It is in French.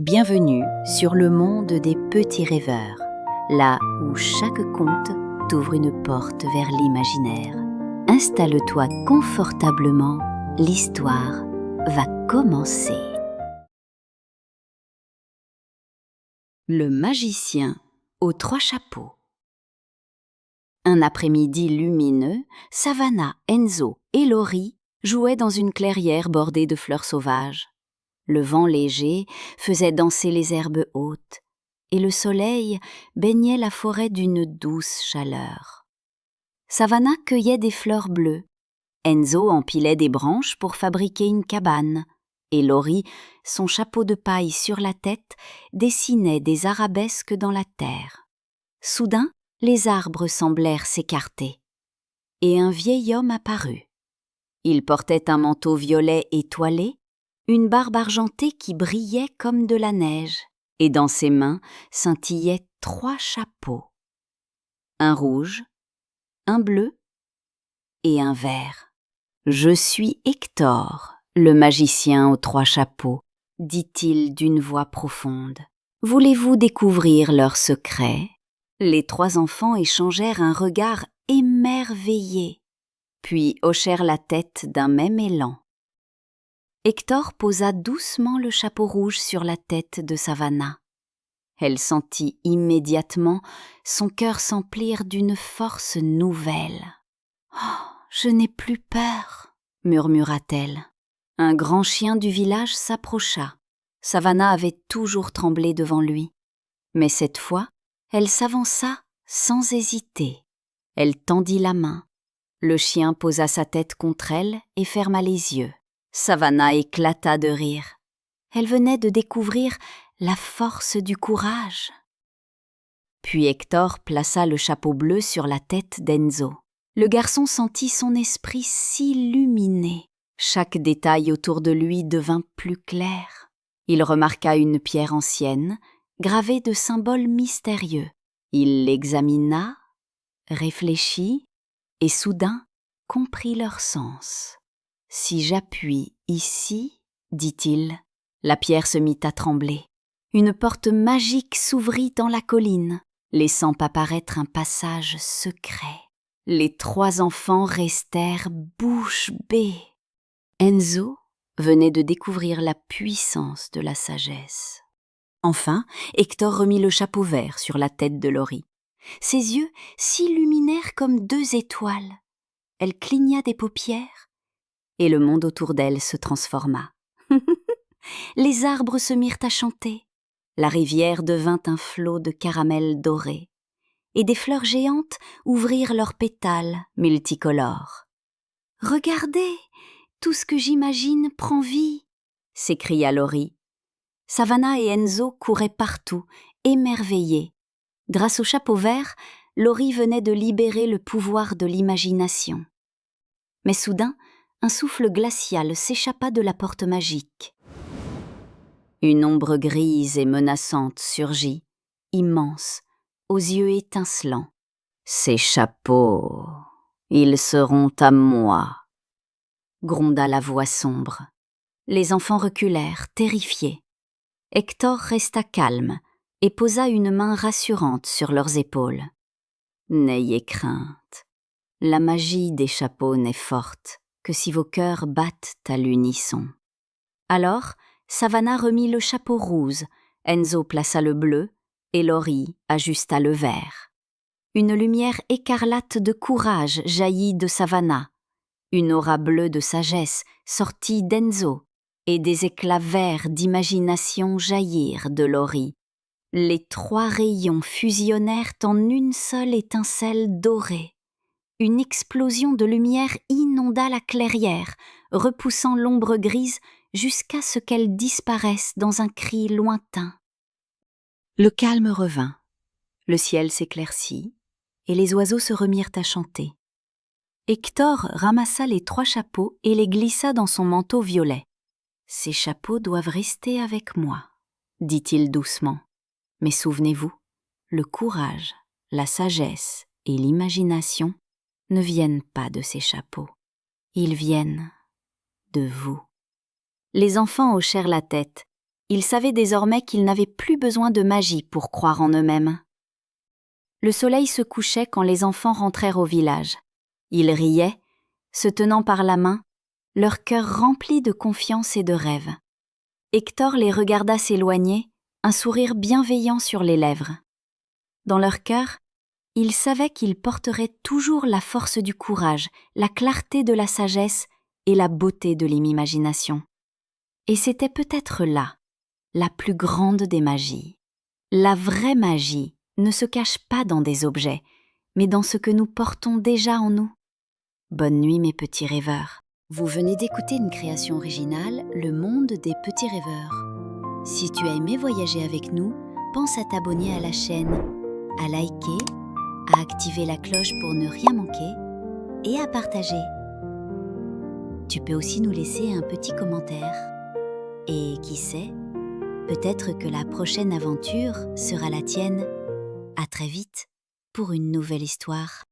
Bienvenue sur le monde des petits rêveurs, là où chaque conte t'ouvre une porte vers l'imaginaire. Installe-toi confortablement, l'histoire va commencer. Le magicien aux 3 chapeaux. Un après-midi lumineux, Savannah, Enzo et Laurie jouaient dans une clairière bordée de fleurs sauvages. Le vent léger faisait danser les herbes hautes, et le soleil baignait la forêt d'une douce chaleur. Savannah cueillait des fleurs bleues, Enzo empilait des branches pour fabriquer une cabane, et Laurie, son chapeau de paille sur la tête, dessinait des arabesques dans la terre. Soudain, les arbres semblèrent s'écarter, et un vieil homme apparut. Il portait un manteau violet étoilé, une barbe argentée qui brillait comme de la neige, et dans ses mains scintillaient 3 chapeaux. Un rouge, un bleu et un vert. « Je suis Hector, le magicien aux 3 chapeaux, dit-il d'une voix profonde. Voulez-vous découvrir leurs secrets ?» Les 3 enfants échangèrent un regard émerveillé, puis hochèrent la tête d'un même élan. Hector posa doucement le chapeau rouge sur la tête de Savannah. Elle sentit immédiatement son cœur s'emplir d'une force nouvelle. « Oh, je n'ai plus peur !» murmura-t-elle. Un grand chien du village s'approcha. Savannah avait toujours tremblé devant lui. Mais cette fois, elle s'avança sans hésiter. Elle tendit la main. Le chien posa sa tête contre elle et ferma les yeux. Savannah éclata de rire. Elle venait de découvrir la force du courage. Puis Hector plaça le chapeau bleu sur la tête d'Enzo. Le garçon sentit son esprit s'illuminer. Chaque détail autour de lui devint plus clair. Il remarqua une pierre ancienne, gravée de symboles mystérieux. Il l'examina, réfléchit et soudain comprit leur sens. « Si j'appuie ici, dit-il, la pierre se mit à trembler. Une porte magique s'ouvrit dans la colline, laissant apparaître un passage secret. Les 3 enfants restèrent bouche bée. Enzo venait de découvrir la puissance de la sagesse. Enfin, Hector remit le chapeau vert sur la tête de Laurie. Ses yeux s'illuminèrent comme 2 étoiles. Elle cligna des paupières, et le monde autour d'elle se transforma. Les arbres se mirent à chanter, la rivière devint un flot de caramel doré, et des fleurs géantes ouvrirent leurs pétales multicolores. « Regardez, tout ce que j'imagine prend vie !» s'écria Laurie. Savannah et Enzo couraient partout, émerveillés. Grâce au chapeau vert, Laurie venait de libérer le pouvoir de l'imagination. Mais soudain, un souffle glacial s'échappa de la porte magique. Une ombre grise et menaçante surgit, immense, aux yeux étincelants. « Ces chapeaux, ils seront à moi !» gronda la voix sombre. Les enfants reculèrent, terrifiés. Hector resta calme et posa une main rassurante sur leurs épaules. « N'ayez crainte, la magie des chapeaux n'est forte que si vos cœurs battent à l'unisson. » Alors, Savannah remit le chapeau rose, Enzo plaça le bleu et Laurie ajusta le vert. Une lumière écarlate de courage jaillit de Savannah, une aura bleue de sagesse sortit d'Enzo et des éclats verts d'imagination jaillirent de Laurie. Les 3 rayons fusionnèrent en une seule étincelle dorée. Une explosion de lumière inonda la clairière, repoussant l'ombre grise jusqu'à ce qu'elle disparaisse dans un cri lointain. Le calme revint, le ciel s'éclaircit, et les oiseaux se remirent à chanter. Hector ramassa les 3 chapeaux et les glissa dans son manteau violet. « Ces chapeaux doivent rester avec moi, » dit-il doucement. « Mais souvenez-vous, le courage, la sagesse et l'imagination ne viennent pas de ces chapeaux. Ils viennent de vous. » Les enfants hochèrent la tête, Ils savaient désormais qu'ils n'avaient plus besoin de magie pour croire en eux-mêmes. Le soleil se couchait quand les enfants rentrèrent au village. Ils riaient, se tenant par la main, leur cœur rempli de confiance et de rêves. Hector les regarda s'éloigner, un sourire bienveillant sur les lèvres. Dans leur cœur, ils savaient qu'ils porteraient toujours la force du courage, la clarté de la sagesse et la beauté de l'imagination. Et c'était peut-être là, la plus grande des magies. La vraie magie ne se cache pas dans des objets, mais dans ce que nous portons déjà en nous. Bonne nuit mes petits rêveurs. Vous venez d'écouter une création originale, Le Monde des Petits Rêveurs. Si tu as aimé voyager avec nous, pense à t'abonner à la chaîne, à liker, à activer la cloche pour ne rien manquer et à partager. Tu peux aussi nous laisser un petit commentaire. Et qui sait, peut-être que la prochaine aventure sera la tienne. À très vite pour une nouvelle histoire.